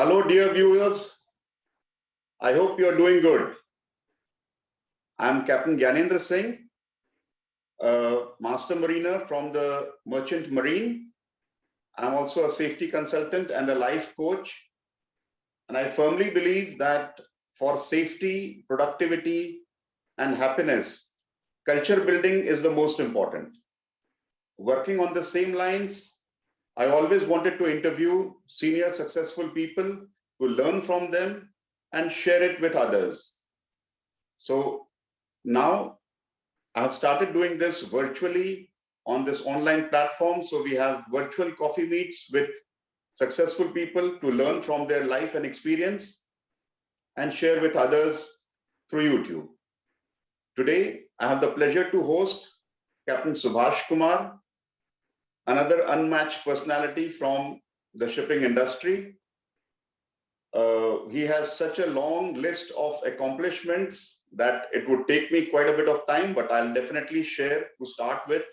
Hello, dear viewers. I hope you are doing good. I'm Captain Gyanendra Singh, Master Mariner from the Merchant Marine. I'm also a safety consultant and a life coach. And I firmly believe that for safety, productivity, and happiness, culture building is the most important. Working on the same lines, I always wanted to interview senior successful people to learn from them and share it with others. So now I have started doing this virtually on this online platform. So we have virtual coffee meets with successful people to learn from their life and experience and share with others through YouTube. Today, I have the pleasure to host Captain Subhash Kumar, another unmatched personality from the shipping industry. He has such a long list of accomplishments that it would take me quite a bit of time, but I'll definitely share to start with.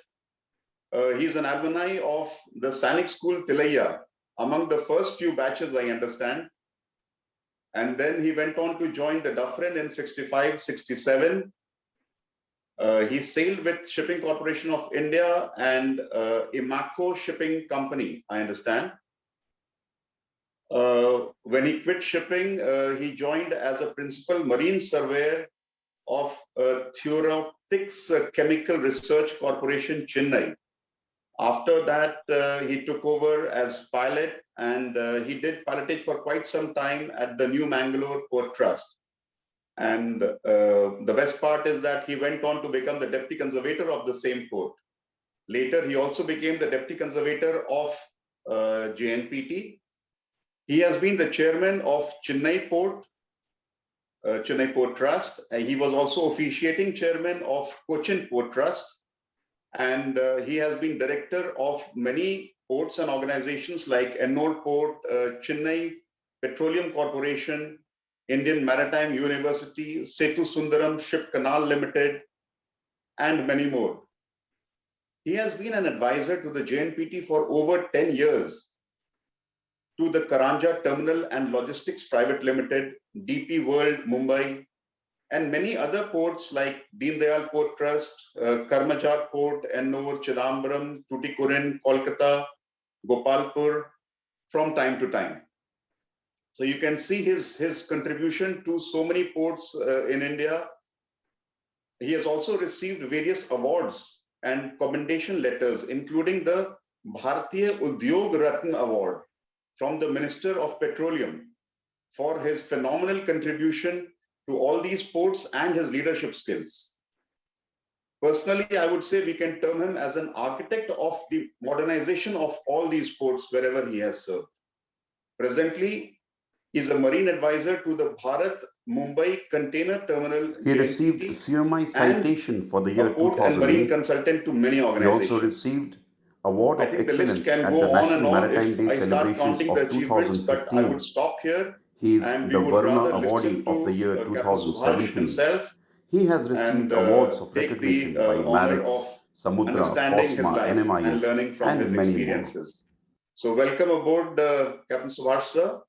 He's an alumni of the Sainik school Tilaiya, among the first few batches, I understand. And then he went on to join the Dufferin in 65, 67. He sailed with Shipping Corporation of India and Emaco Shipping Company, I understand. When he quit shipping, he joined as a principal marine surveyor of Theoretics Chemical Research Corporation, Chennai. After that, he took over as pilot and he did pilotage for quite some time at the New Mangalore Port Trust. And the best part is that he went on to become the deputy conservator of the same port. Later, he also became the deputy conservator of JNPT. He has been the chairman of Chennai Port Trust. And he was also officiating chairman of Cochin Port Trust. And he has been director of many ports and organizations like Ennore Port, Chennai Petroleum Corporation, Indian Maritime University, Setu Sundaram Ship Canal Limited, and many more. He has been an advisor to the JNPT for over 10 years, to the Karanja Terminal and Logistics Private Limited, DP World Mumbai, and many other ports like Deen Dayal Port Trust, Karmachar Port, Ennore, Chidambaram, Tuticorin, Kolkata, Gopalpur, from time to time. So you can see his contribution to so many ports in India. He has also received various awards and commendation letters, including the Bharatiya Udyog Ratna Award from the Minister of Petroleum for his phenomenal contribution to all these ports and his leadership skills. Personally, I would say we can term him as an architect of the modernization of all these ports wherever he has served. Presently, he is a marine advisor to the Bharat Mumbai Container Terminal. He received CMI citation for the year a port and marine 2008. consultant to many He organizations. also received Award I of think the list Excellence can at go the on and National on Maritime if Day I start celebrations counting the of achievements, but I would 2015. stop here He is and we the would Varuna rather Awardee listen of the to year Captain Subhash 2017. himself He has and received awards of take the recognition by honor Maritime, of Samudra, understanding his FOSMA, life and NMIS, learning from and his many more. experiences. So welcome aboard, Captain Subhash, sir.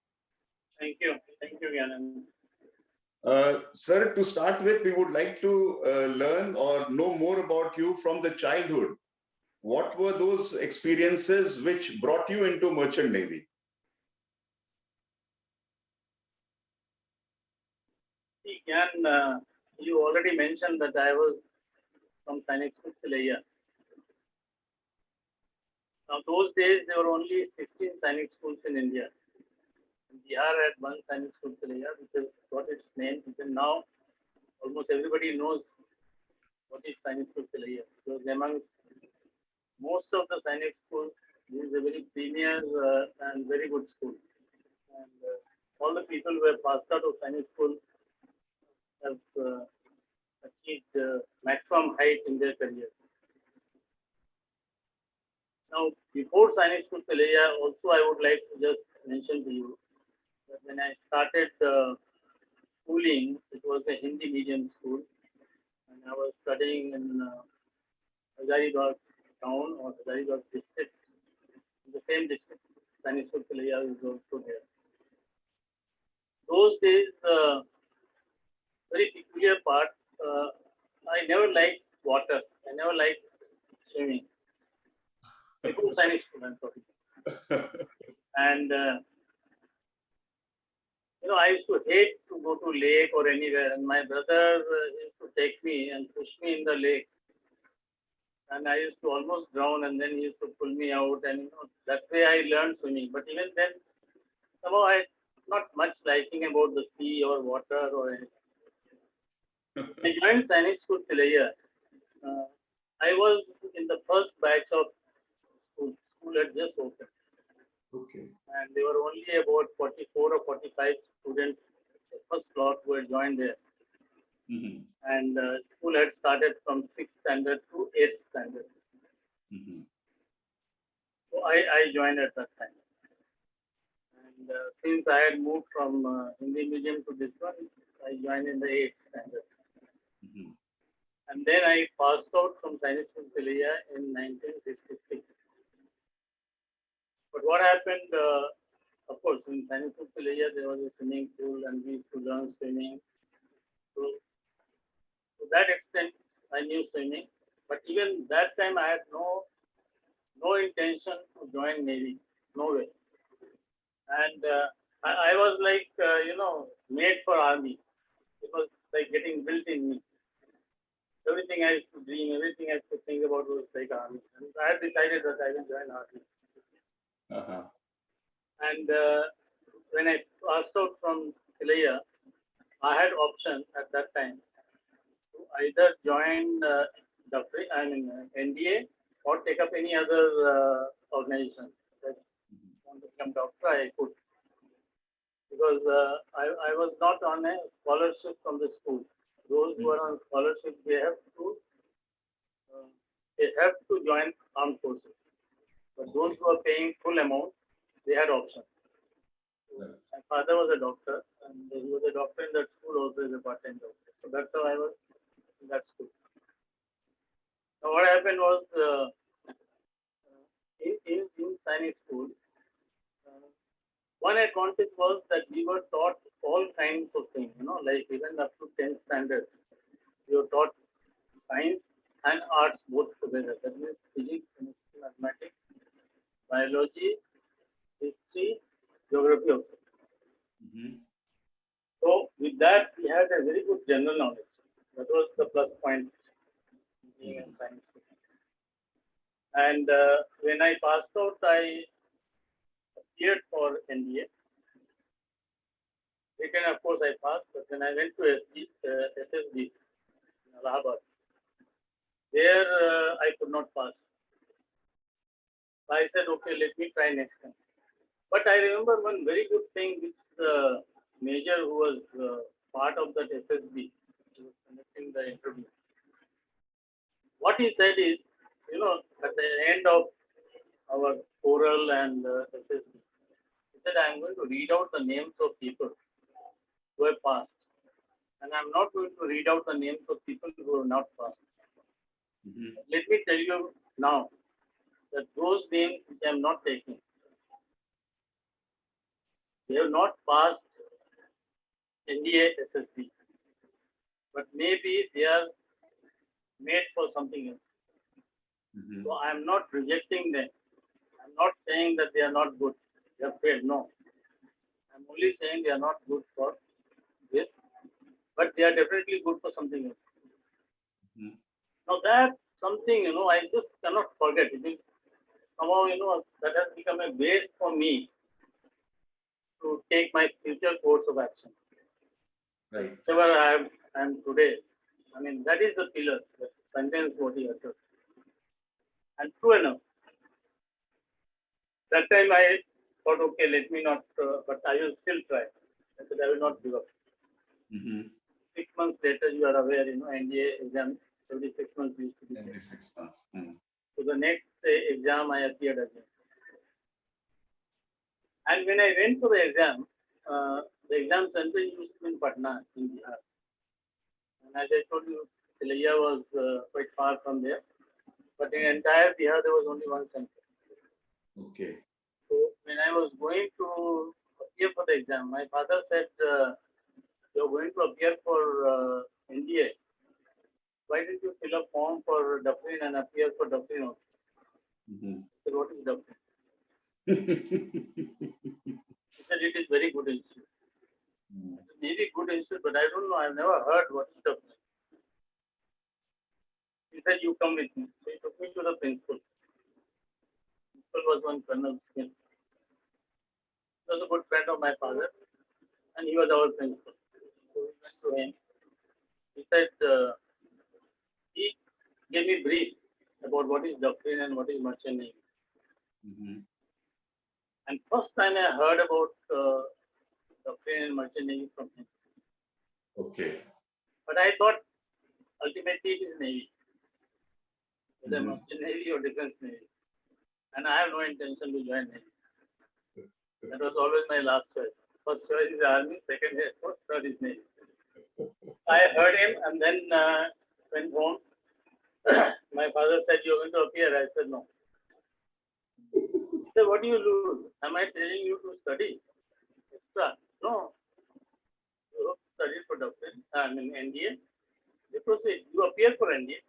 Thank you. Thank you, Gyanendra. Sir, to start with, we would like to learn or know more about you from the childhood. What were those experiences which brought you into Merchant Navy? You already mentioned that I was from Sainik school Tilaiya. Now, those days there were only 16 Sainik schools in India. Bihar had one Sainik school Tilaiya, which has got its name. Even now, almost everybody knows what is Sainik school Tilaiya. Because among most of the Sainik schools, this is a very premier and very good school. And all the people who have passed out of Sainik school have achieved maximum height in their career. Now, before Sainik school Tilaiya, also I would like to just mention to you that when I started schooling, it was a Hindi medium school, and I was studying in Hazaribagh town or Hazaribagh district. In the same district, Sainik school Tilaiya is also there. those days, very peculiar part. I never liked water. I never liked swimming. Before Chinese student, and I used to hate to go to lake or anywhere, and my brother used to take me and push me in the lake, and I used to almost drown, and then he used to pull me out, and that way I learned swimming. But even then, somehow I not much liking about the sea or water or anything. I joined Sainik school Tilaiya. I was in the first batch of school. School had just opened. Okay. And there were only about 44 or 45 students, the first lot who had joined there. Mm-hmm. And school had started from 6th standard to 8th standard. Mm-hmm. So I joined at that time. And since I had moved from Hindi medium to this one, I joined in the 8th standard. Mm-hmm. And then I passed out from Sainik school Tilaiya in 1956. But what happened, of course, in Sainik school Tilaiya, there was a swimming pool and we used to learn swimming. So to that extent, I knew swimming. But even that time, I had no intention to join Navy. No way. And I was like, made for Army. It was like getting built in me. Everything I used to dream, everything I used to think about was like Army. And I had decided that I will join Army. Uh-huh. And when I passed out from Tilaiya, I had option at that time to either join NDA or take up any other organization. Like, want to become doctor, I could. Because I was not on a scholarship from the school. Those who are on scholarship, they have to join armed forces. But those who are paying full amount, they had option. So my father was a doctor, and he was a doctor in that school also as a part-time doctor. So that's how I was in that school. Now what happened was in Sainik school, one advantage was that we were taught all kinds of things, like even up to 10th standard, we were taught science and arts both together. That means physics, chemistry, mathematics, biology, history, geography also. Mm-hmm. So with that, we had a very good general knowledge. That was the plus point being in science. And when I passed out, I appeared for NDA. Written, of course, I passed, but when I went to SSB in Allahabad, there I could not pass. I said, okay, let me try next time. But I remember one very good thing which the major who was part of that SSB, who was conducting the interview. What he said is, at the end of our oral and SSB, he said, I'm going to read out the names of people who have passed. And I'm not going to read out the names of people who have not passed. Mm-hmm. Let me tell you now that those names which I'm not taking, they have not passed NDA SSB, but maybe they are made for something else. Mm-hmm. So I'm not rejecting them. I'm not saying that they are not good. They have failed. No. I'm only saying they are not good for this, but they are definitely good for something else. Mm-hmm. Now that something, I just cannot forget. It is somehow, that has become a base for me to take my future course of action. Right. Whatever I am today, that is the pillar, the sentence what he uttered. And true enough, that time I thought, okay, let me not, but I will still try. I said, I will not give up. Mm-hmm. 6 months later, you are aware, NDA exam, every 6 months used to be. Every 6 months. Mm-hmm. So the next exam, I appeared again. And when I went for the exam center used to be in Patna, in Bihar. And as I told you, Tilaiya was quite far from there. But in entire Bihar, there was only one center. Okay. So when I was going to appear for the exam. My father said, you're going to appear for NDA. Why didn't you fill a form for Dufferin and appear for Dufferin also? So what is Dufferin? He said it is very good institute. Maybe good institute, but I don't know. I've never heard what is Dufferin. He said, you come with me. So he took me to the principal. Principal was one Colonel Skin. He was a good friend of my father, and he was our principal. So we went to him. He said, he gave me brief about what is Dufferin and what is merchant navy. And first time I heard about Dufferin and merchant navy from him. Okay. But I thought ultimately it is navy, whether merchant navy or defense navy. And I have no intention to join navy. That was always my last choice. First choice is army, second choice, third is navy. I heard him and then went home. My father said, you're going to appear. I said, no. He said, what do you lose? Am I telling you to study extra? No. You study for Dufferin, NDA. You proceed. You appear for NDA.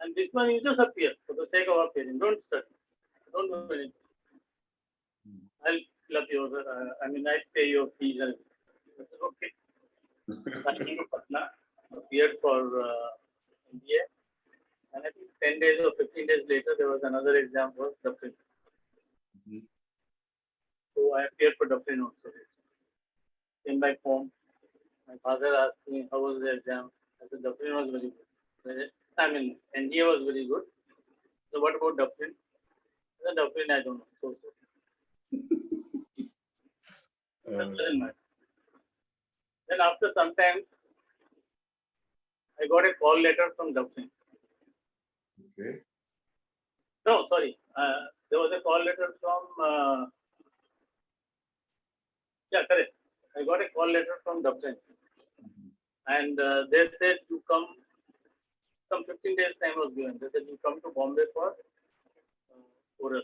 And this one, you just appear for the sake of appearing. Don't study. Don't do anything. I'll fill up your, I'll pay your fees. I said, okay. I came to Patna, appeared for NDA. And I think 10 days or 15 days later, there was another exam for Dufferin. So I appeared for Dufferin also. Came back home. My father asked me, how was the exam? I said, Dufferin was very good. NDA was very good. So what about Dufferin? I said, Dufferin, I don't know. So. That doesn't matter. Then after some time, I got a call letter from Dufferin. Okay. No, sorry. There was a call letter from, correct. I got a call letter from Dufferin. And they said, you come, some 15 days time was given. They said, you come to Bombay for oral.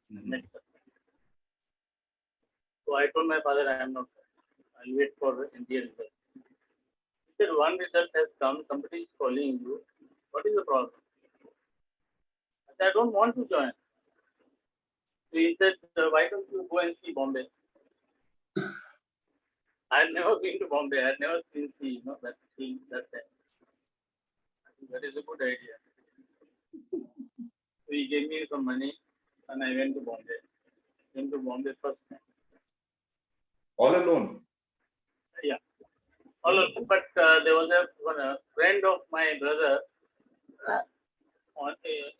Next time. So I told my father, I am not there. I'll wait for India result. He said, one result has come, somebody is calling you. What is the problem? I said, I don't want to join. So he said, why don't you go and see Bombay? I had never been to Bombay. I had never seen sea, that sea, that time. I think that is a good idea. So he gave me some money and I went to Bombay. Went to Bombay first time. All alone? Yeah. All alone. But there was a friend of my brother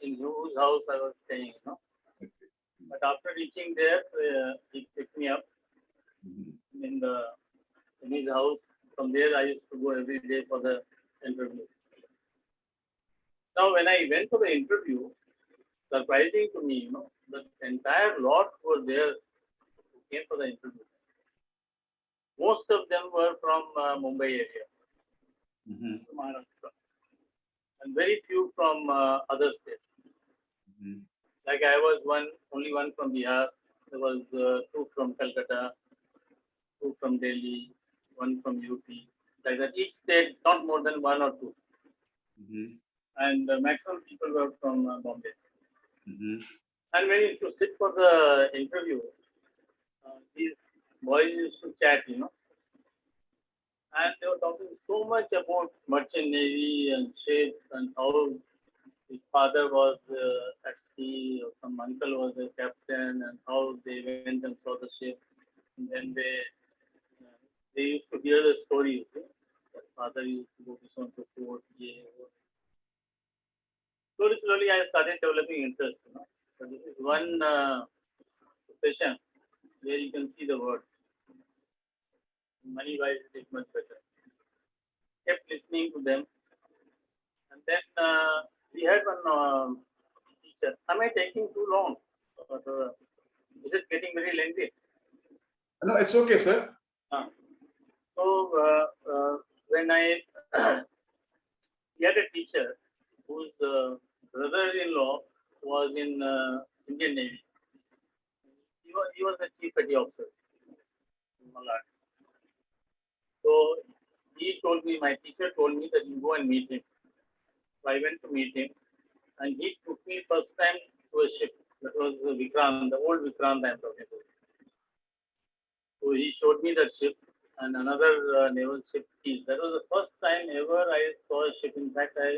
in whose house I was staying, Okay. But after reaching there, he picked me up in his house. From there, I used to go every day for the interview. Now, when I went for the interview, surprising to me, the entire lot were there who came for the interview. Most of them were from Mumbai area, Maharashtra, and very few from other states. Like I was only one from Bihar. There was two from Calcutta, two from Delhi, one from UP. Like that, each state not more than one or two. And maximum people were from Bombay. And when you used to sit for the interview, these boys used to chat, and they were talking so much about merchant navy and ships and how his father was at sea, or some uncle was a captain, and how they went and saw the ship. And then they used to hear the story. That father used to go to some port. Slowly, I started developing interest. So this is one profession where you can see the word. Money-wise, it is much better. Kept listening to them, and then we had one teacher. Am I taking too long? Is it getting very lengthy? No, it's okay, sir. So when we had a teacher whose brother-in-law was in Indian Navy. He was a chief petty officer. Malad. So he told me, my teacher told me that you go and meet him. So I went to meet him, and he took me first time to a ship. That was the Vikrant, the old Vikrant I am talking about. So he showed me that ship and another naval ship. That was the first time ever I saw a ship. In fact, I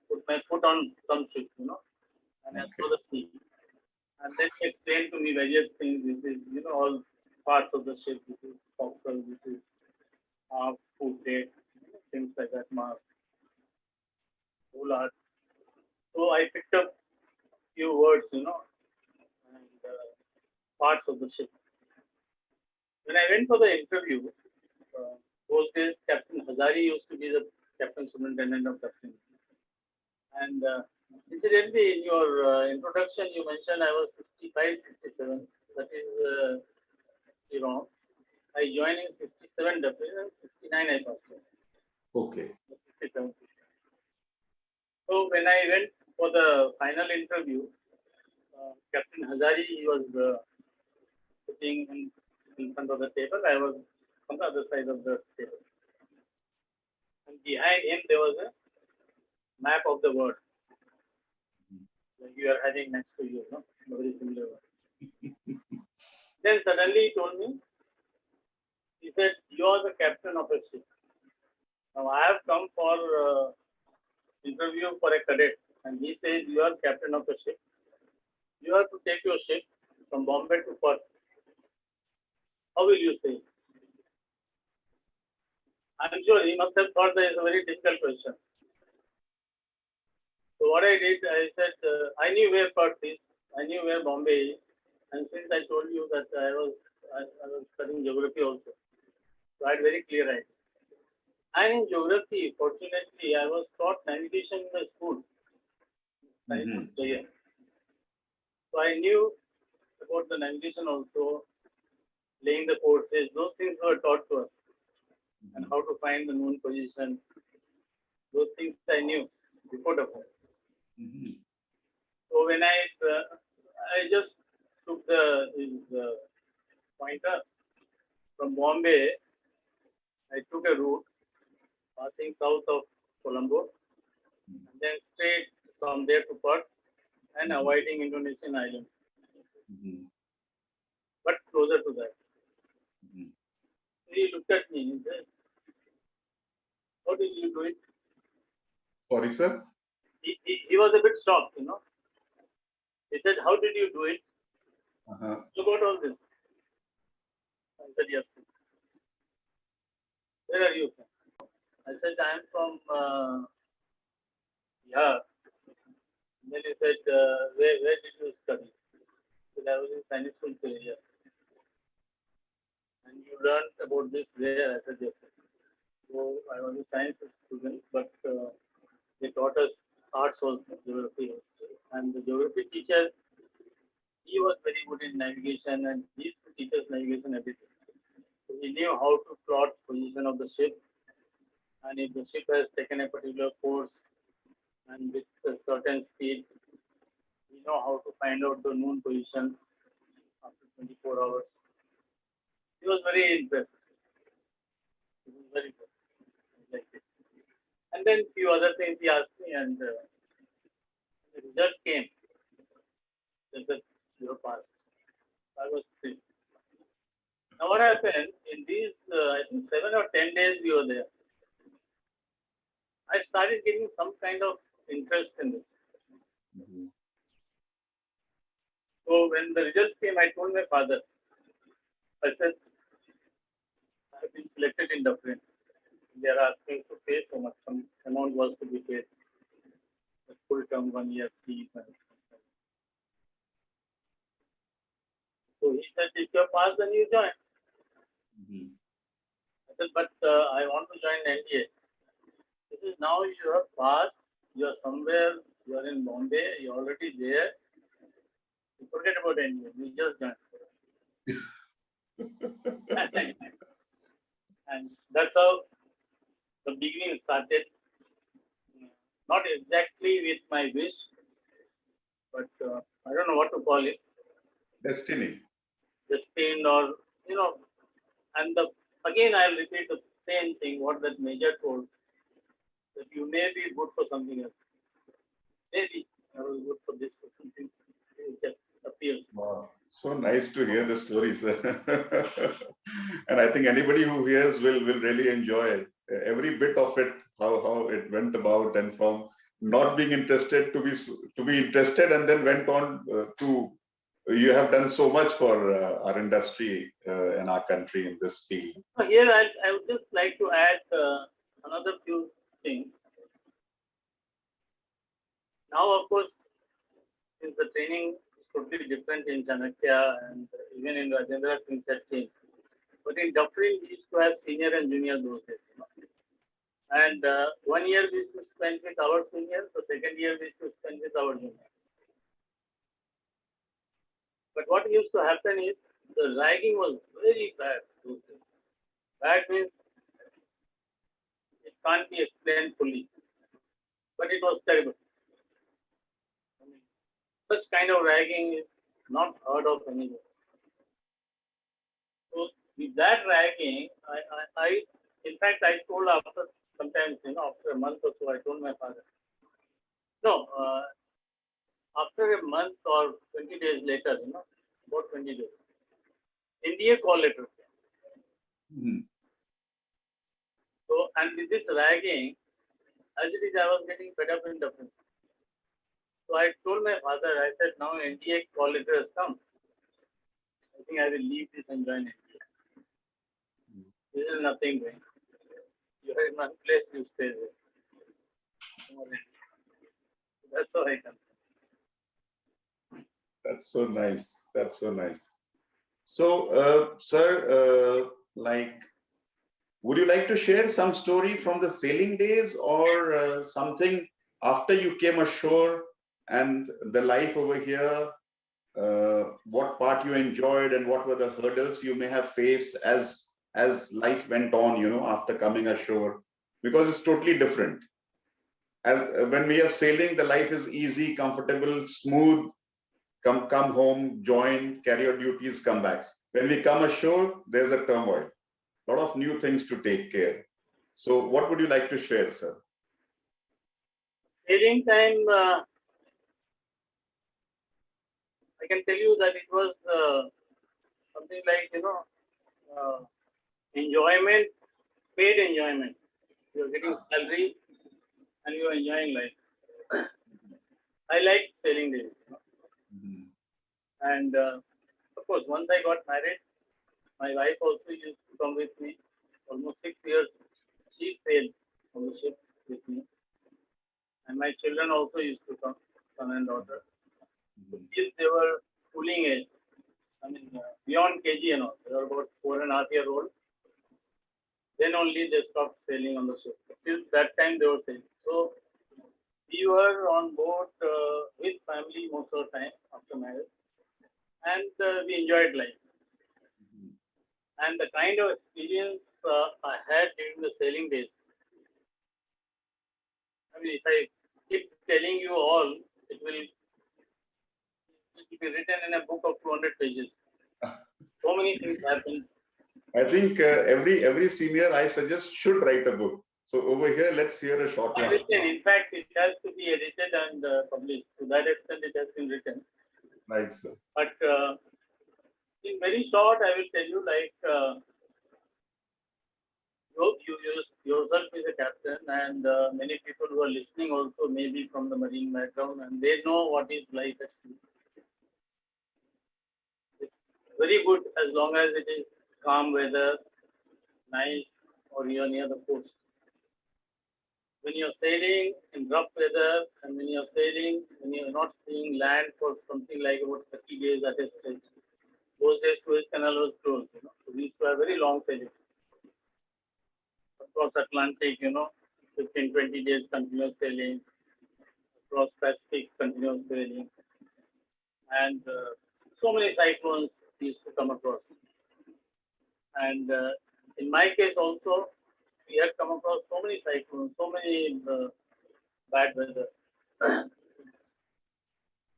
put my foot on some ship, and I saw the sea. And then he explained to me various things. This is, all parts of the ship. This is forecastle, this is food date, things like that, mast, whole art. So I picked up few words, and parts of the ship. When I went for the interview, those days Captain Hazari used to be the Captain Superintendent of Dufferin. And incidentally, in your introduction, you mentioned I was 65, 67. That is wrong. I joined in 67 Dufferin and 69 I passed out. Okay. 67. So when I went for the final interview, Captain Hazari, he was sitting in front of the table. I was on the other side of the table. And behind him, there was a map of the world. Like you are having next to you, no? Very similar one. Then suddenly he told me, he said, you are the captain of a ship. Now I have come for interview for a cadet. And he says, you are captain of a ship. You have to take your ship from Bombay to Perth. How will you say? I'm sure he must have thought that it's a very difficult question. So what I did, I said, I knew where Perth is, I knew where Bombay is, and since I told you that I was studying geography also, so I had very clear idea. And in geography, fortunately, I was taught navigation in the school. So I knew about the navigation also, laying the courses, those things were taught to us, and how to find the known position. Those things I knew before the fall. So when I just took his pointer from Bombay, I took a route passing south of Colombo, and then straight from there to Perth and avoiding Indonesian islands, but closer to that. He looked at me and said, how did you do it? Sorry, sir? He was a bit shocked, He said, how did you do it? You got all this. I said, yes. Where are you from? I said, I am from Bihar. And then he said, where did you study? I said, I was in Sainik school Tilaiya. And you learned about this where? I said, yes. So I was a science student, but they taught us arts also, geography also. And the geography teacher, he was very good in navigation and he used to teach us navigation everything. So he knew how to plot position of the ship, and if the ship has taken a particular course and with a certain speed, we know how to find out the known position after 24 hours. He was very impressed. He was very good. I liked it. And then few other things he asked me, and the result came. They said, you passed. I was thrilled. Now what happened, in these, I think 7 or 10 days we were there, I started getting some kind of interest in this. So when the result came, I told my father, I said, I have been selected in Dufferin. They are asking to pay so much. Some amount was to be paid. The full term 1 year fees. So he said, if you pass, then you join. I said, but I want to join NDA. This is now you have passed, you are somewhere, you are in Bombay, you are already there. You forget about NDA, you just join. And that's how the beginning started. Not exactly with my wish, but I don't know what to call it. Destiny. Destined or, And again, I'll repeat the same thing, what that major told, that you may be good for something else. Maybe I was good for this or something. It just appears. Wow. So nice to hear the story, sir. And I think anybody who hears will really enjoy every bit of it, how it went about, and from not being interested to be interested, and then went on to you have done so much for our industry and our country in this field. So here I would just like to add another few things. Now, of course, since the training is totally different in Chanakya and even in Rajendra, things have changed. But in Dufferin, we used to have senior and junior those days. And 1 year we used to spend with our seniors, the second year we used to spend with our juniors. But what used to happen is the ragging was very bad those days. Bad means it can't be explained fully, but it was terrible. I mean, such kind of ragging is not heard of anywhere. So with that ragging, I in fact, I told after sometimes, after a month or so, I told my father, no, after a month or 20 days later, about 20 days, NDA call letter came. Mm-hmm. So, and with this ragging, as it is, I was getting fed up in Dublin. So I told my father, I said, now NDA call letter has come. I think I will leave this and join NDA. This is nothing doing. You are in one place, you stay there. That's all I can say. That's so nice. That's so nice. So, sir, would you like to share some story from the sailing days, or something after you came ashore and the life over here? What part you enjoyed, and what were the hurdles you may have faced as life went on, after coming ashore? Because it's totally different. As when we are sailing, the life is easy, comfortable, smooth. Come home, join, carry your duties, come back. When we come ashore, there's a turmoil, a lot of new things to take care. So what would you like to share, sir? Sailing time, I can tell you that it was something like, enjoyment, paid enjoyment. You're getting salary and you're enjoying life. I like sailing days. Mm-hmm. And of course, once I got married, my wife also used to come with me. Almost 6 years, she sailed on the ship with me. And my children also used to come, son and daughter. Till they were schooling age, I mean, beyond KG and all, they were about 4.5-year-old. Then only they stopped sailing on the ship. Till that time, they were sailing. So we were on board with family most of the time after marriage, and we enjoyed life. And the kind of experience I had during the sailing days, I mean, if I keep telling you all, it will be written in a book of 200 pages. So many things happened. I think every senior, I suggest, should write a book. So over here, let's hear a short one. In fact, it has to be edited and published. To that extent, it has been written. Right, sir. But in very short, I will tell you, like, you yourself is a captain, and many people who are listening also may be from the marine background, and they know what is life at sea. It's very good as long as it is calm weather, nice, or you're near the coast. When you're sailing in rough weather, and when you're sailing, when you're not seeing land for something like about 30 days at a stretch, those days Suez Canal was closed. So we used to have very long sailing. Across Atlantic, 15, 20 days continuous sailing. Across Pacific, continuous sailing. And so many cyclones used to come across. And in my case also, we had come across so many cyclones, so many bad weather.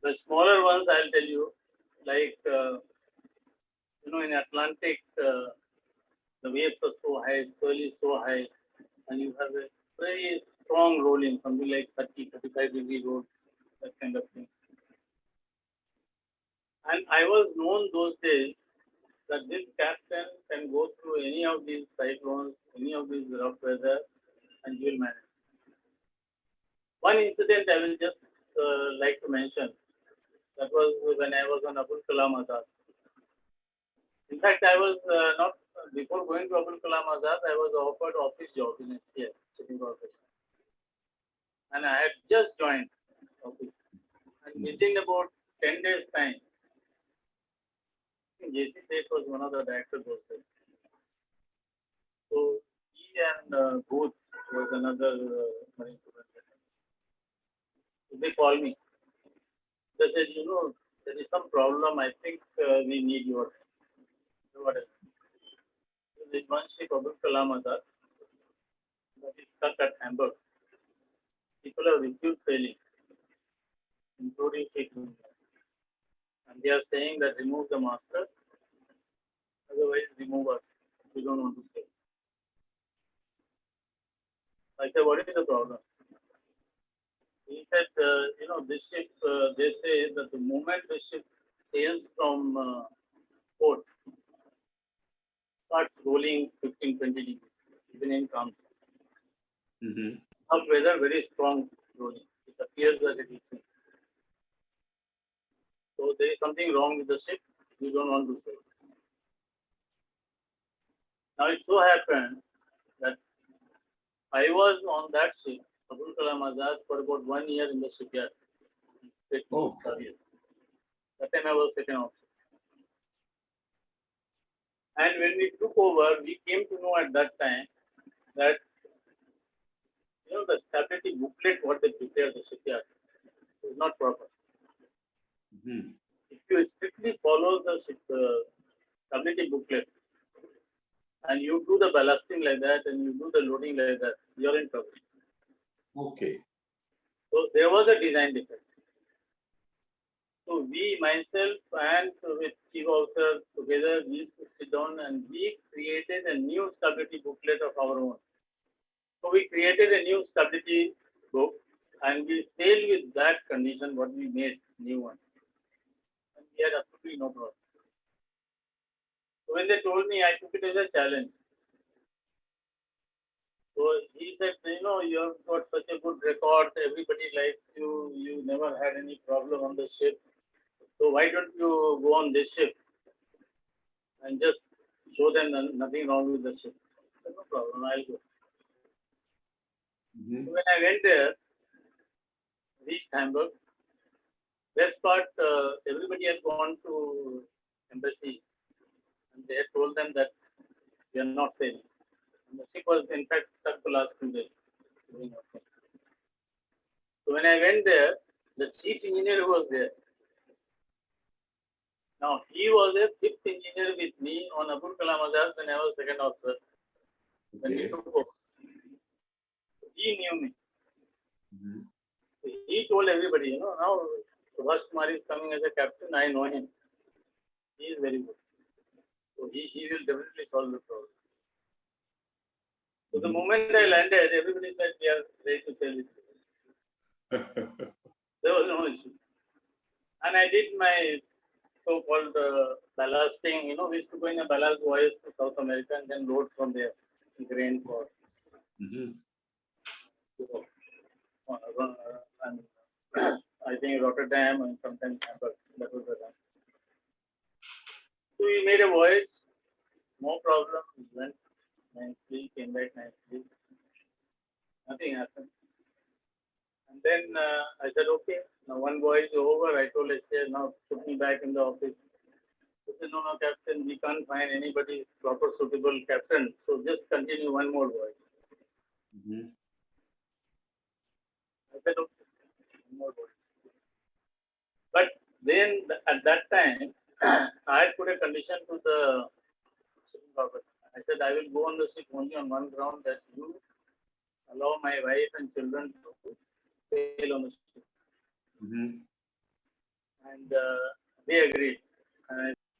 The smaller ones, I'll tell you, like, in Atlantic, the waves are so high, swell is so high, and you have a very strong rolling, something like 30, 35-degree roll, that kind of thing. And I was known those days that this captain can go through any of these cyclones, any of these rough weather, and he will manage. One incident I will just like to mention. That was when I was on Abul Kalam Azad. In fact, I was not, before going to Abul Kalam Azad, I was offered office job in SCS, shipping corporation. And I had just joined office. And within about 10 days' time, JC Seth was one of the directors those days. So he and Booth was another marine superintendent. So they called me. They said, you know, there is some problem. I think we need your. So what is it? There is one ship, Abul Kalam Azad, that is stuck at Hamburg. People have refused sailing, including ship. And they are saying that remove the master, otherwise remove us. We don't want to sail. I said, what is the problem? He said, you know, this ship, they say that the moment the ship sails from port, starts rolling 15, 20 degrees, even in calm. Of weather, very strong rolling. It appears that it is sink. So there is something wrong with the ship. We don't want to sail. Now it so happened that I was on that ship, Abul Kalam Azad, for about 1 year in the shipyard. Oh. That time I was second officer. And when we took over, we came to know at that time that, you know, the stability booklet, what they prepared the shipyard, is not proper. If you strictly follow the stability booklet and you do the ballasting like that and you do the loading like that, you're in trouble. Okay. So there was a design defect. So we, myself and with chief officer together, we used to sit down and we created a new stability booklet of our own. So we created a new stability book and we sailed with that condition what we made, new one. And we had absolutely no problem. So when they told me, I took it as a challenge. So he said, you know, you have got such a good record, everybody likes you, you never had any problem on the ship. So why don't you go on this ship and just show them nothing wrong with the ship? I said, no problem, I'll go. So when I went there, reached Hamburg, best part, everybody had gone to embassy and they had told them that we are not sailing. And the ship was in fact stuck for last 2 days. So when I went there, the chief engineer who was there. Now he was a fifth engineer with me on Abul Kalam Azad when I was second officer. When he took over. He knew me. So he told everybody, you know, now Subhash Kumar is coming as a captain, I know him. He is very good. So he will definitely solve the problem. So the moment I landed, everybody said we are ready to sail with you. There was no issue. And I did my so-called ballasting. You know, we used to go in a ballast voyage to South America and then load from there, grain for. And I think Rotterdam and sometimes Hamburg. That was the time. So we made a voyage, no problem. We went nicely, came back nicely. Nothing happened. And then I said, okay, now one voyage is over. I told SCS, now put me back in the office. He said, no, captain, we can't find anybody proper suitable captain. So just continue one more voyage. I said, okay, one more voyage. But then at that time, I put a condition to the shipping corporation. I said, I will go on the ship only on one ground, that you allow my wife and children to sail on the ship. And they agreed.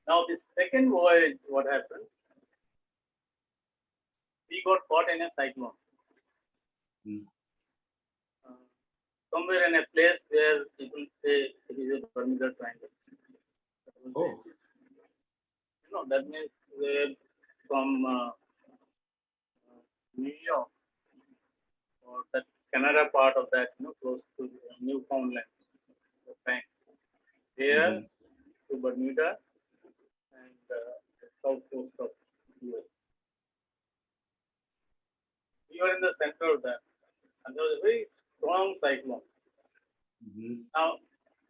Now, this second voyage, what happened? we got caught in a cyclone. Mm. Somewhere in a place where people say it is a Bermuda Triangle. Oh. That means where from New York or that Canada part of that, close to Newfoundland, the bank, there to Bermuda and the south coast of US. We were in the center of that, and there was a very strong cyclone. Now,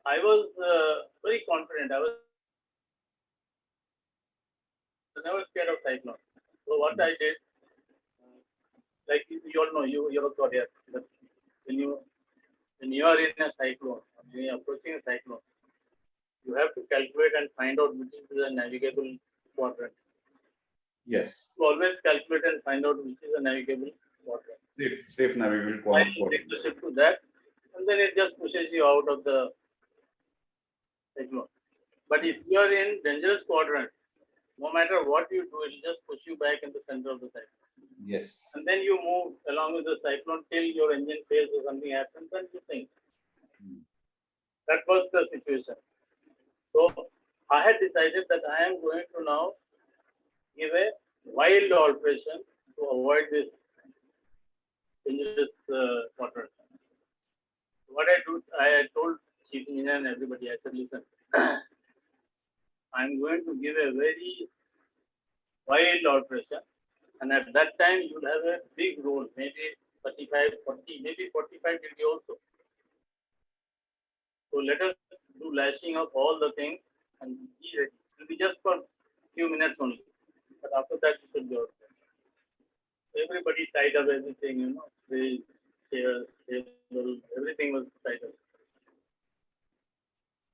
I was very confident. I was never scared of cyclone. So what I did, like you all know, you're also here, that when you are in a cyclone, when you are approaching a cyclone, you have to calculate and find out which is the navigable quadrant. Yes. You always calculate and find out which is the navigable quadrant. Safe navigable While quadrant. you take the ship to that, and then it just pushes you out of the cyclone. But if you are in dangerous quadrant, no matter what you do, it will just push you back in the center of the cyclone. Yes. And then you move along with the cyclone till your engine fails or something happens and you sink. That was the situation. So I had decided that I am going to now give a wild alteration to avoid this dangerous quadrant. What I told chief engineer and everybody, I said, listen, I'm going to give a very wild alteration. And at that time, you'll have a big roll, maybe 35, 40, maybe 45 degree also. So let us do lashing of all the things and be ready. It will be just for a few minutes only. But after that, it should be out. Everybody tied up everything, the chairs, table, everything was tied up.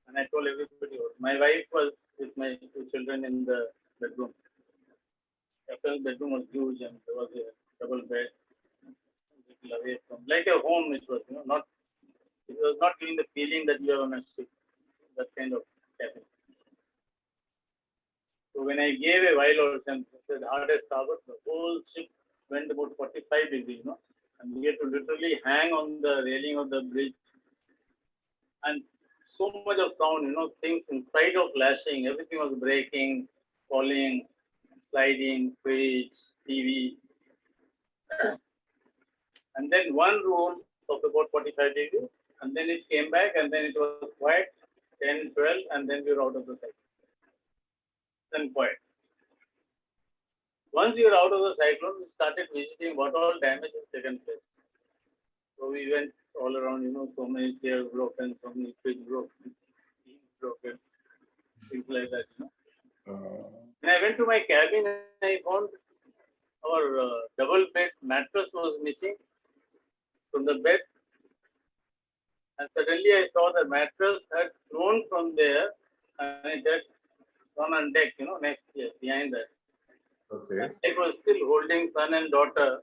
And I told everybody, my wife was with my two children in the bedroom. Captain's bedroom was huge and there was a double bed, little away from, like a home it was, it was not giving the feeling that you are on a ship, that kind of cabin. So when I gave a while or something, the hardest starboard, the whole ship went about 45 degrees, and we had to literally hang on the railing of the bridge. And so much of sound, things in spite of lashing, everything was breaking, falling, sliding, fridge, TV. And then one roll of about 45 degrees, and then it came back, and then it was quiet, 10, 12, and then we were out of the cyclone. Then quiet. Once we were out of the cyclone, we started visiting what all damage has taken place. So we went all around, so many chairs broken, so many fridge broken, broken, things like that. When I went to my cabin, I found our double bed mattress was missing from the bed. And suddenly I saw the mattress had thrown from there and it had gone on deck, next year, behind that. Okay. It was still holding son and daughter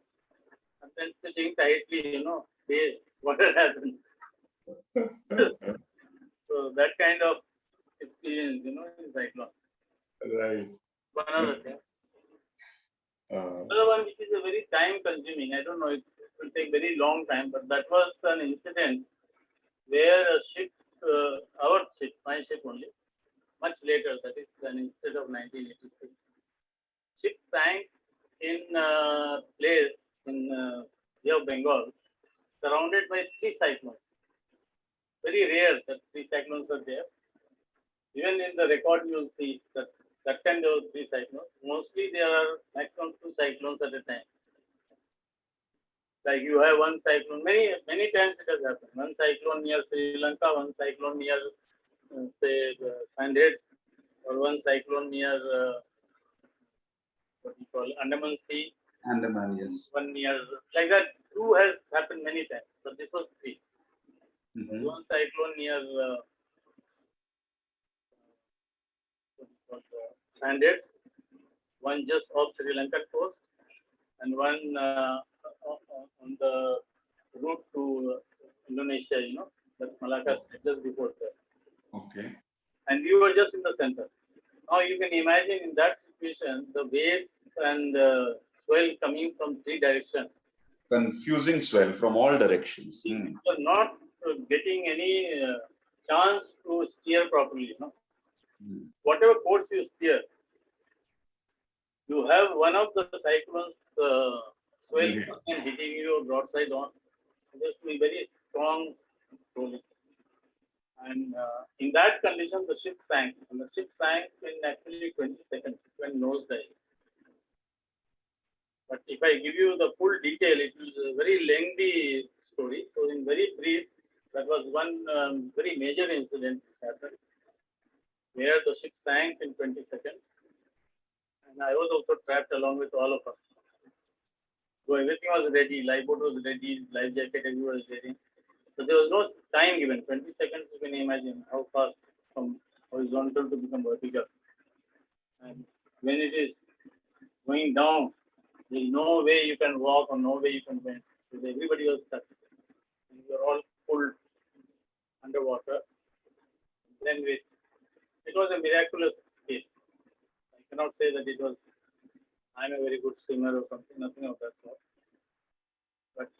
and then sitting tightly, dazed. What had happened? So that kind of experience, in cyclone. Right. One other thing. Another one which is a very time consuming. I don't know, it will take very long time, but that was an incident where a ship, our ship, my ship only, much later, that is an instead of 1986, ship sank in a place in Bay of Bengal, surrounded by 3 cyclones. Very rare that 3 cyclones are there. Even in the record, you will see that time there were 3 cyclones. Mostly there are maximum 2 cyclones at a time. Like you have one cyclone, many times it has happened. One cyclone near Sri Lanka, one cyclone near, say, Sandheads, or one cyclone near, what you call, Andaman Sea. Andaman, yes. One near, like that, 2 has happened many times, but this was 3. One cyclone near, Sandheads, one just off Sri Lankan coast, and one on the route to Indonesia, that's Malacca just before that. Okay. And we were just in the center. Now you can imagine in that situation, the waves and swell coming from three directions. Confusing swell from all directions. You are not getting any chance to steer properly. You know? Whatever course you steer, you have one of the cyclones swell and hitting you broadside on. There to be very strong rolling. And in that condition, the ship sank. And the ship sank in actually 20 seconds when nosedive. But if I give you the full detail, it is a very lengthy story. So in very brief, that was one very major incident which happened, where the ship sank in 20 seconds. And I was also trapped along with all of us. So everything was ready, lifeboat was ready, life jacket, everyone was ready. So there was no time given. 20 seconds, you can imagine how fast from horizontal to become vertical. And when it is going down, there is no way you can walk or no way you can bend. Because everybody was stuck. And we were all pulled underwater. Then it was a miraculous case. I cannot say that I'm a very good swimmer or something, nothing of that sort. But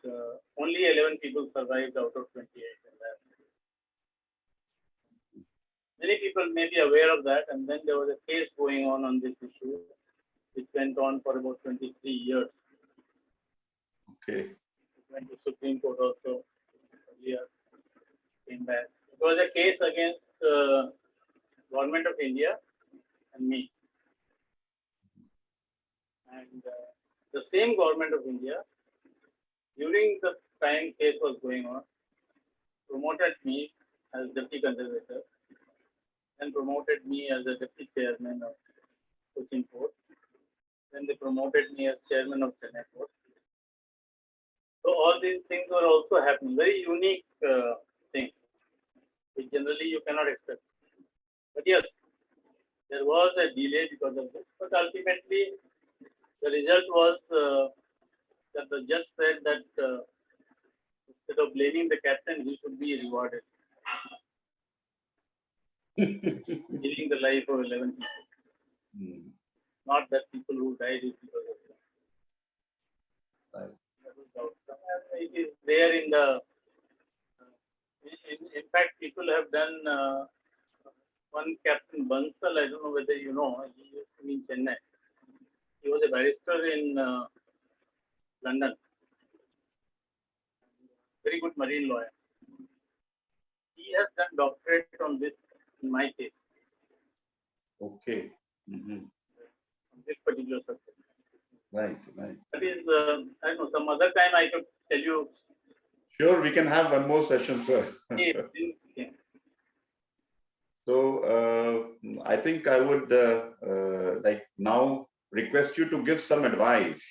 only 11 people survived out of 28. Many people may be aware of that, and then there was a case going on this issue, which went on for about 23 years. Okay. It went to Supreme Court also earlier, came back. It was a case against Government of India and me. And the same Government of India, during the time case was going on, promoted me as Deputy Conservator and promoted me as a Deputy Chairman of Cochin Port. Then they promoted me as Chairman of Chennai Port. So all these things were also happening. Very unique thing, which generally you cannot expect. But yes, there was a delay because of this. But ultimately, the result was that the judge said that instead of blaming the captain, he should be rewarded. Saving the life of 11 people. Not that people who died is because of that. Right. That was the outcome. And it is there in the. In fact, people have done one Captain Bansal. I don't know whether you know. He used to be in Chennai. He was a barrister in London. Very good marine lawyer. He has done doctorate on this in my case. Okay. On this particular subject. Right, right. That is, I don't know, some other time I could tell you. Sure, we can have one more session, sir. So I think I would like now request you to give some advice.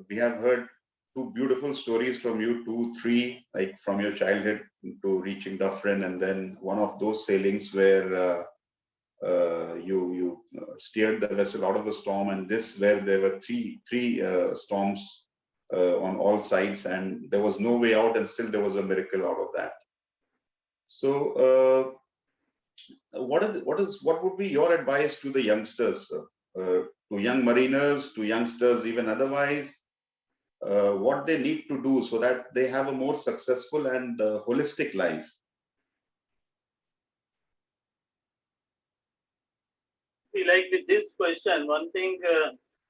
We have heard two beautiful stories from you, 2, 3, like from your childhood to reaching Dufferin, and then one of those sailings where you steered the vessel out of the storm, and this where there were three storms on all sides, and there was no way out, and still there was a miracle out of that. So what would be your advice to the youngsters, to young mariners, to youngsters even otherwise, what they need to do so that they have a more successful and holistic life? See, like with this question, one thing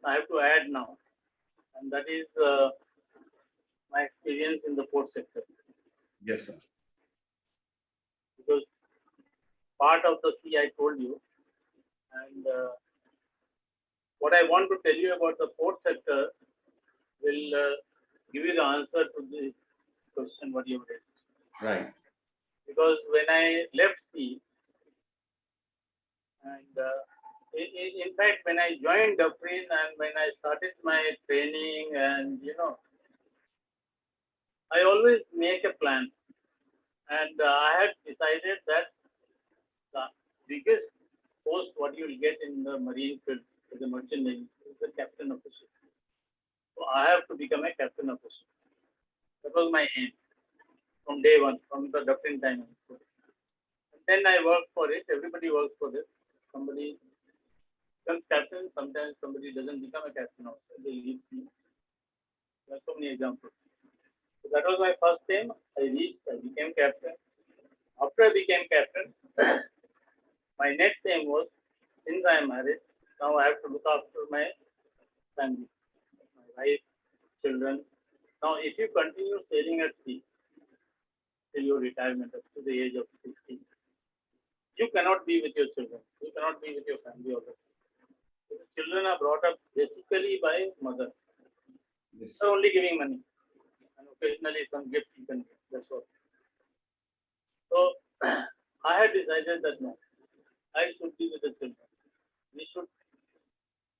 I have to add now, and that is my experience in the port sector. Yes, sir. Because part of the sea I told you, and what I want to tell you about the port sector will give you the answer to this question what you have raised. Right. Because when I left sea, and in fact, when I joined Dufferin and when I started my training, and I always make a plan. And I had decided that the biggest post what you will get in the marine field as a merchant navy is the captain of the ship. So I have to become a captain of the ship. That was my aim from day one, from the Dufferin time. And then I worked for it. Everybody works for this. Somebody becomes captain, sometimes somebody doesn't become a captain also. They leave me. There are so many examples. So that was my first time. I became captain. After I became captain, my next aim was, since I am married, now I have to look after my family, my wife, children. Now, if you continue sailing at sea till your retirement up to the age of 60, you cannot be with your children. You cannot be with your family all the time. So the children are brought up basically by mother. Yes. They're only giving money and occasionally some gift you can give. That's all. So I had decided that no, I should be with the children. We should,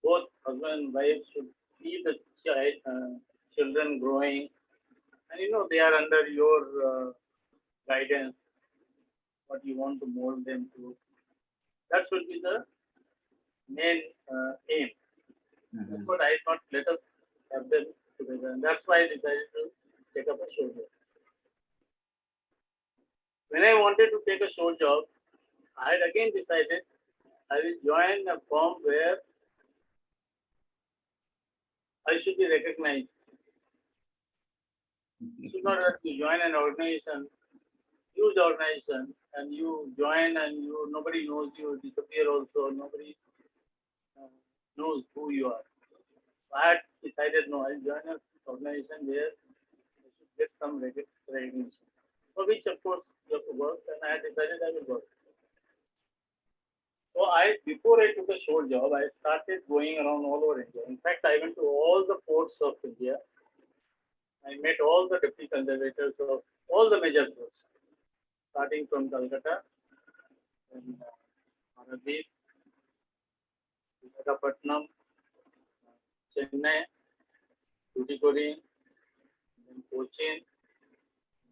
both husband and wife should see the children growing, and they are under your guidance, what you want to mold them to. That should be the main aim. That's what I thought. Let us have them together, and that's why I decided to take up a shore job. When I wanted to take a shore job, I had again decided I will join a firm where I should be recognized. You should not have to join an organization, huge organization, and you join and nobody knows you, disappear also, nobody knows who you are. I had decided no, I'll join an organization where I should get some recognition. For which of course you have to work, and I had decided I will work. So before I took a shore job, I started going around all over India. In fact, I went to all the ports of India. I met all the deputy conservators of all the major ports, starting from Calcutta, and Paradip, Visakhapatnam, Chennai, Tuticorin, then Cochin,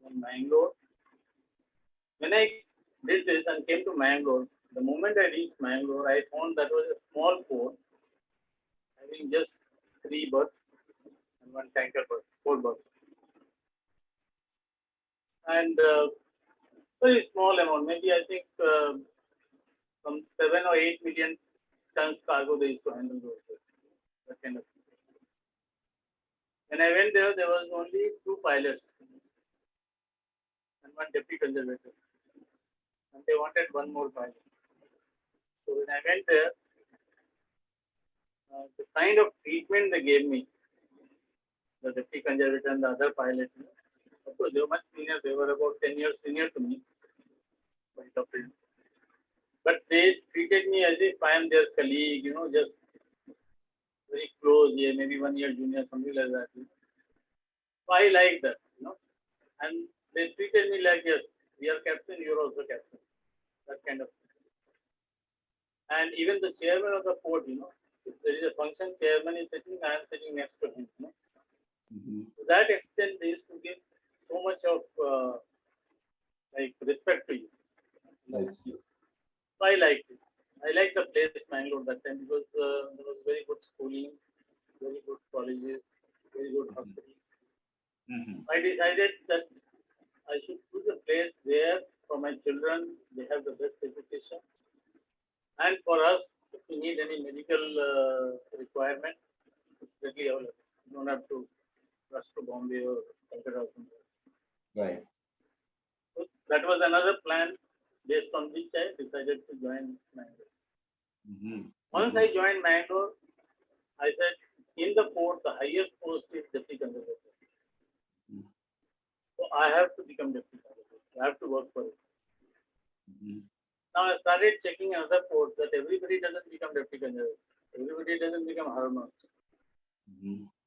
then Mangalore. When I did this and came to Mangalore, the moment I reached Mangalore, I found that was a small port having just 3 berths and 1 tanker berth, 4 berths. And very small amount, maybe I think some 7 or 8 million tons cargo they used to handle those days. That kind of thing. When I went there was only 2 pilots and 1 deputy conservator. And they wanted 1 more pilot. So when I went there, the kind of treatment they gave me, the deputy conservator and the other pilot, of course they were much senior, they were about 10 years senior to me. But they treated me as if I am their colleague, just very close, yeah, maybe 1 year junior, something like that. So I like that, and they treated me like, yes, we are captain, you're also captain, that kind of thing. And even the chairman of the port, if there is a function, chairman is sitting, I am sitting next to him. To that extent, they used to give so much of respect to you. So I liked it. I liked the place Mangalore that time because there was very good schooling, very good colleges, very good hospitals. I decided that I should choose a place where for my children they have the best education, and for us, if we need any medical requirement, it's readily available. You don't have to rush to Bombay or Calcutta or something. Right. So that was another plan based on which I decided to join Mangalore. Once I joined Mangalore, I said, in the port, the highest post is deputy conservator. So I have to become deputy conservator. I have to work for it. Now I started checking other ports that everybody doesn't become deputy conservator. Everybody doesn't become harbour master.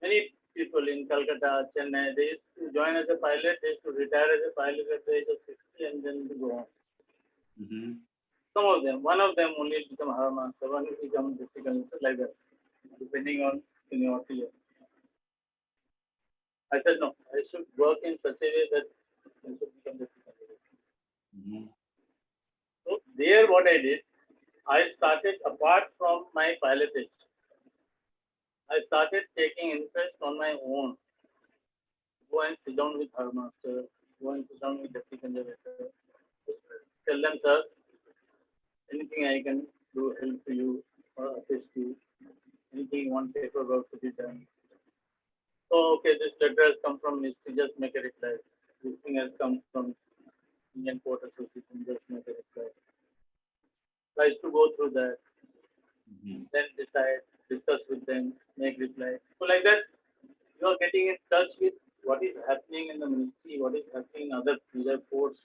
Many people in Calcutta, Chennai, they used to join as a pilot, they used to retire as a pilot at the age of 60 and then go on. Some of them, one of them only become harbour master, one will become deputy conservator, like that, depending on seniority. I said, no, I should work in such a way that I should become deputy conservator. So there what I did, I started apart from my pilotage. I started taking interest on my own. Go and sit down with harbour master, go and sit down with deputy conservator. Tell them, sir, anything I can do, help you or assist you. anything you want paperwork to be done. So, okay, this letter has come from ministry, just make a reply. This thing has come from Indian Port Association, just make a reply. So I used to go through that, then decide, discuss with them, make reply. So like that, you are getting in touch with what is happening in the ministry, what is happening in other major ports,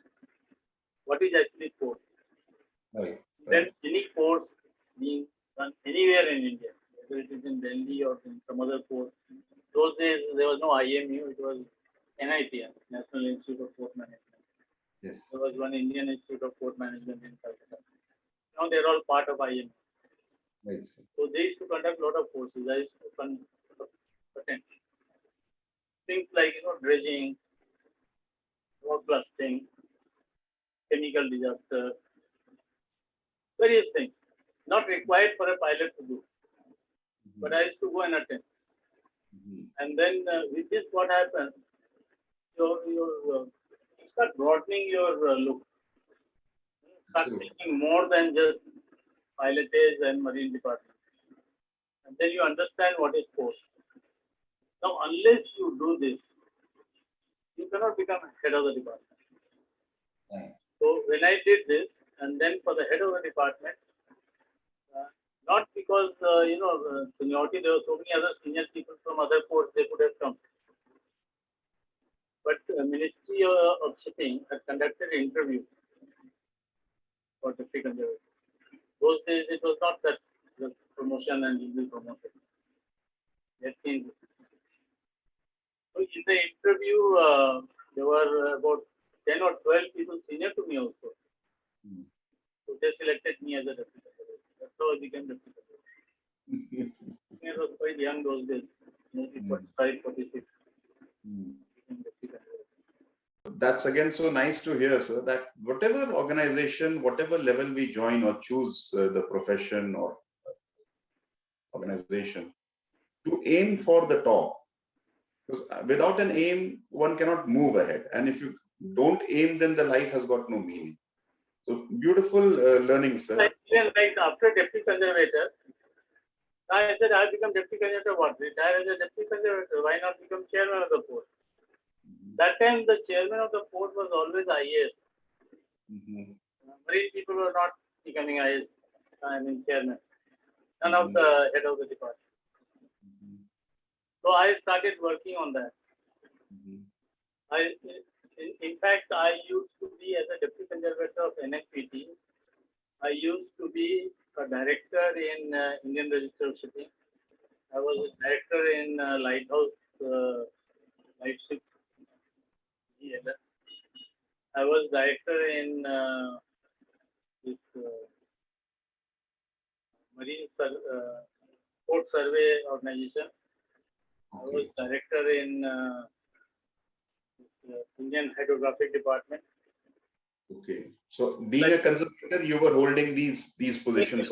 what is actually port. Right. Then any ports being done anywhere in India, whether it is in Delhi or in some other port. Those days there was no IMU, it was NITM, National Institute of Port Management. Yes. There was one Indian Institute of Port Management in Calcutta. Now they're all part of IMU. Right. So they used to conduct a lot of courses. I used to attend things like dredging, road blasting, chemical disaster, various things not required for a pilot to do. But I used to go and attend. And then with this, what happens? You start broadening your look. Start thinking more than just pilotage and marine department. And then you understand what is port. Now, unless you do this, you cannot become head of the department. Right. So when I did this, and then for the head of the department, not because seniority, there were so many other senior people from other ports, they could have come. But the Ministry of Shipping had conducted an interview for Deputy Conservator. Those days it was not that just promotion and will be promoted. They had changed the system. So in the interview, there were about 10 or 12 people senior to me also. So they selected me as a Deputy Conservator. That's how I became Deputy Conservator. I was quite young those days, maybe 45, 46. That's again so nice to hear, sir, that whatever organization, whatever level we join or choose the profession or organization, to aim for the top. Because without an aim, one cannot move ahead. And if you don't aim, then the life has got no meaning. So beautiful learning, sir. Like after Deputy Conservator, I said, I'll become Deputy Conservator. What? Retire as a Deputy Conservator. Why not become Chairman of the port? That time, the Chairman of the port was always IAS. Marine people were not becoming IAS, Chairman. None of the head of the department. So I started working on that. In fact, I used to be as a Deputy Conservator of NMPT. I used to be a director in Indian Register of Shipping. I was a director in Lighthouse Lightship. I was director in this Marine Port Survey Organization. I was director in Indian Hydrographic Department. Okay. So being a conservator, you were holding these positions.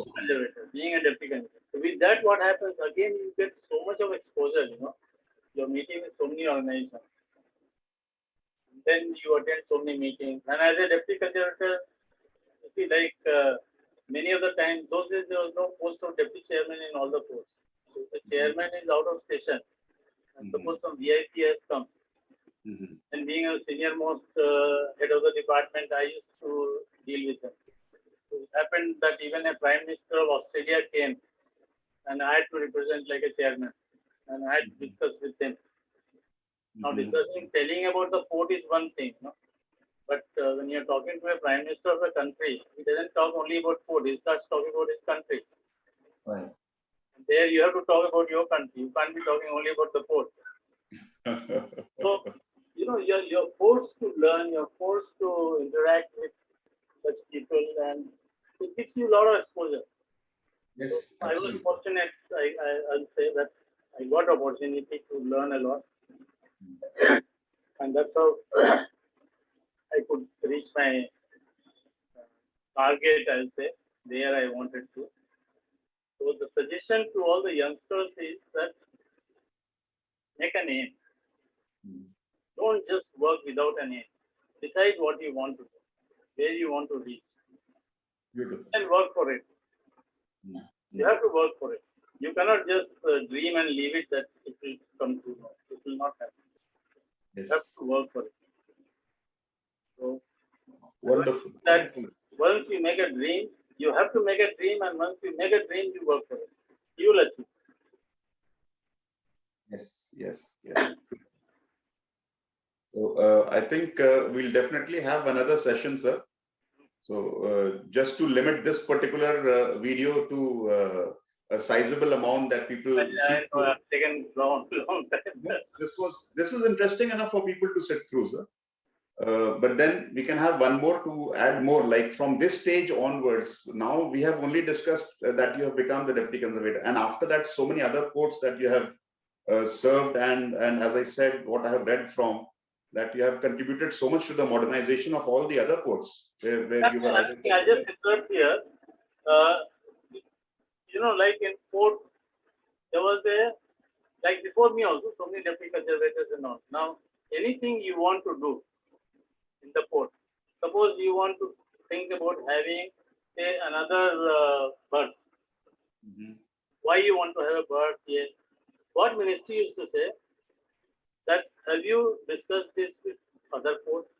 Being a Deputy Conservator. So with that, what happens? Again, you get so much of exposure, You're meeting with so many organizations. Then you attend so many meetings. And as a Deputy Conservator, you see, many of the times, those days there was no post of Deputy Chairman in all the posts. So the Chairman is out of station. And suppose some VIP has come. And being a senior most head of the department, I used to deal with them. So it happened that even a Prime Minister of Australia came and I had to represent like a chairman. And I had to discuss with them. Now, telling about the port is one thing, but when you're talking to a Prime Minister of a country, he doesn't talk only about port, he starts talking about his country. Right. And there you have to talk about your country. You can't be talking only about the port. So, you're forced to learn, you're forced to interact with such people, and it gives you a lot of exposure. Yes, so I was fortunate, I'll say that I got opportunity to learn a lot. And that's how I could reach my target, I'll say, where I wanted to. So the suggestion to all the youngsters is that make an aim. Don't just work without an aim. Decide what you want to do, where you want to reach. Beautiful. And work for it. You have to work for it. You cannot just dream and leave it that it will come true. No, it will not happen. You have Yes. to work for it. So Wonderful. that Wonderful. once you make a dream, you have to make a dream, and once you make a dream, you work for it. You will achieve. Yes. Yes. Yes. So I think we'll definitely have another session, sir. So just to limit this particular video to a sizable amount that people see I know through. I've taken long time. No, this is interesting enough for people to sit through, sir. But then we can have one more to add more, like from this stage onwards. Now we have only discussed that you have become the deputy conservator, and after that, so many other ports that you have served, and as I said, what I have read from that you have contributed so much to the modernization of all the other ports where you were either. I just interrupt here. Uh, like in port, there was like before me also, so many deputy conservators and all. Now, anything you want to do in the port, suppose you want to think about having, say, another bird. Mhm. Why you want to have a bird here? What ministry used to say that have you discussed this with other ports?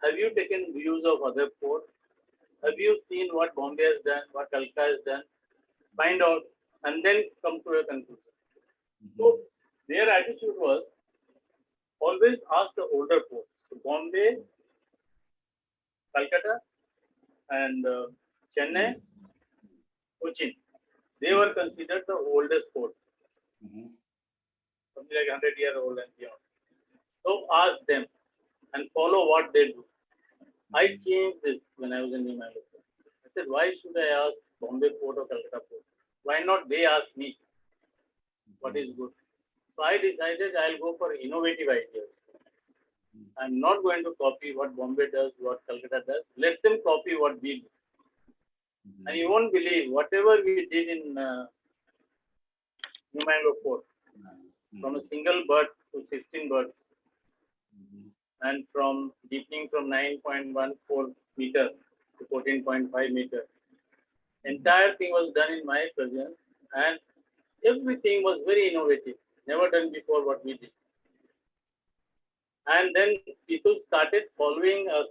Have you taken views of other ports? Have you seen what Bombay has done, what Calcutta has done? Find out and then come to a conclusion. So their attitude was always ask the older ports. So Bombay, Calcutta, and Chennai, Cochin. They were considered the oldest ports, Mhm. something like 100-year-old and beyond. So ask them and follow what they do. I changed this when I was in Emaco. I said, why should I ask Bombay port or Calcutta port? Why not they ask me what is good? So I decided I'll go for innovative ideas. I'm not going to copy what Bombay does, what Calcutta does. Let them copy what we do. And you won't believe whatever we did in Emaco port, from a single bird to 16 birds, and from deepening from 9.14 meter to 14.5 meter. Entire thing was done in my presence, and everything was very innovative, never done before what we did. And then people started following us.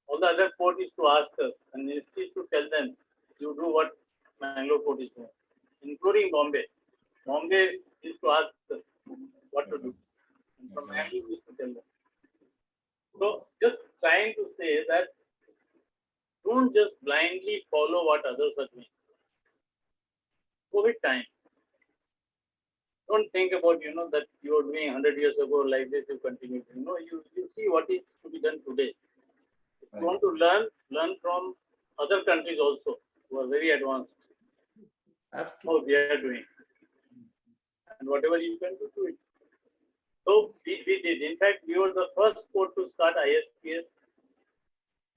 All the other port is to ask us, and ministry is to tell them, you do what Mangalore port is doing, including Bombay. Bombay is to ask us what to do. And from Mangalore is to tell them. So just trying to say that don't just blindly follow what others are doing. Go with time. Don't think about, that you were doing 100 years ago like this, you continue. You see what is to be done today. If you want to learn from other countries also who are very advanced. How they are doing. And whatever you can do it. So we did. In fact, we were the first port to start ISPS.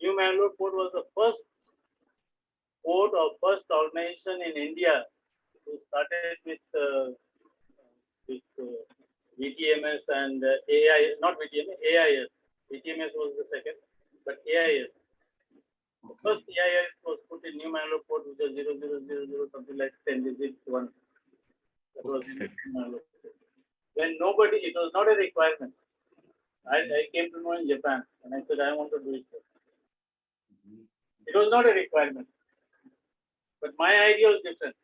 New Mangalore Port was the first port or first organization in India who started with this VTMS and AI, not VTMS, AIS. VTMS was the second, but AIS. The first AIS was put in New Mangalore Port, which was 0000, something like 10 digits one. That was in New Mangalore Port. When nobody, it was not a requirement. I came to know in Japan and I said, I want to do it. It was not a requirement. But my idea was different,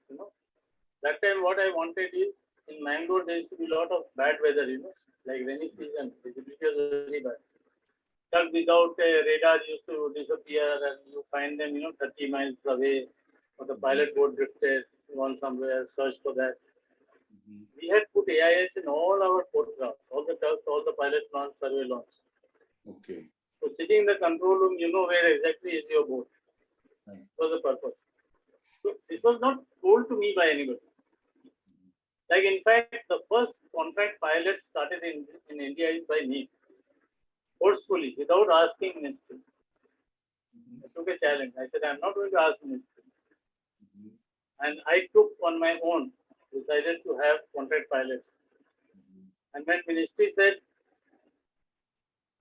That time what I wanted is, in Mangalore there used to be a lot of bad weather, like rainy season, visibility was very bad. Truck without a radar used to disappear and you find them, 30 miles away, or the pilot boat drifted, gone somewhere, search for that. We had put AIS in all our photographs, all the trucks, all the pilot launch, survey launch. Okay. So sitting in the control room, you know where exactly is your boat. That was the purpose. So this was not told to me by anybody. Like in fact, the first contract pilot started in India is by me, forcefully, without asking ministry. I took a challenge. I said, I'm not going to ask ministry. And I took on my own, decided to have contract pilots. And when ministry said,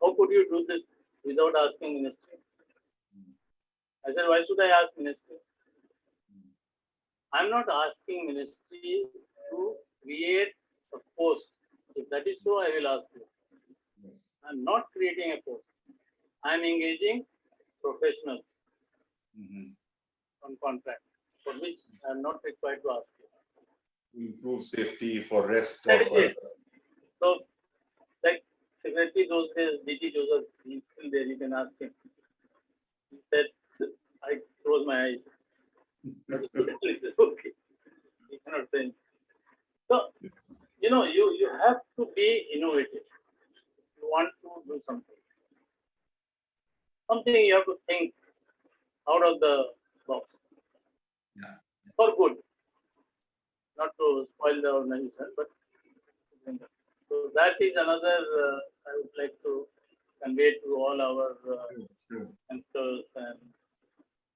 how could you do this without asking ministry? I said, why should I ask ministry? I'm not asking ministry to create a post. If that is so, I will ask you. Yes. I'm not creating a post. I'm engaging professionals Mhm. on contract, for which I'm not required to ask you. Improve safety for rest That of is it. So, like secretary those days, DT Joseph, he's still there. You can ask him. He said, I close my eyes. It's okay. You cannot say. So, you have to be innovative. You want to do something. Something you have to think out of the box Yeah. for good, not to spoil the organization, but to bring up. So that is another I would like to convey to all our Sure. youngsters and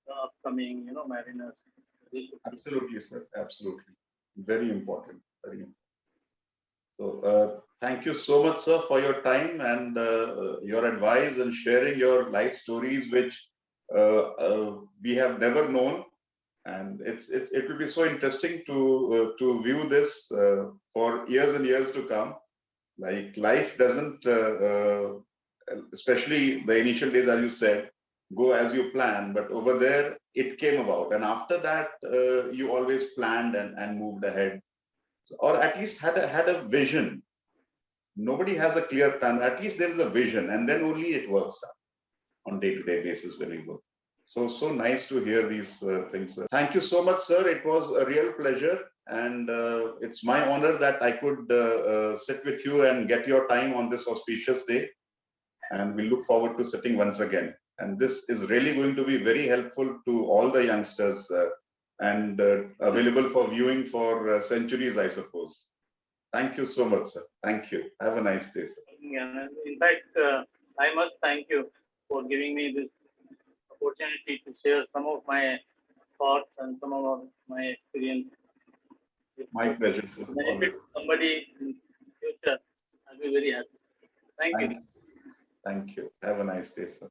the upcoming, mariners. They should be. Absolutely, sir. Absolutely. Very important. Very important. So, thank you so much, sir, for your time and your advice and sharing your life stories, which we have never known. And it will be so interesting to view this for years and years to come. Like life doesn't, especially the initial days, as you said, go as you plan. But over there, it came about, and after that, you always planned and moved ahead, or at least had a vision. Nobody has a clear plan. At least there is a vision, and then only it works out on day-to-day basis when we work. So nice to hear these things, sir. Thank you so much, sir. It was a real pleasure, and it's my honor that I could sit with you and get your time on this auspicious day. And we look forward to sitting once again. And this is really going to be very helpful to all the youngsters and available for viewing for centuries, I suppose. Thank you so much, sir. Thank you. Have a nice day, sir. Yeah, in fact, I must thank you for giving me this opportunity to share some of my thoughts and some of my experience. My pleasure, sir. Benefit somebody in future, I'll be very happy. Thank you. Thank you. Have a nice day, sir.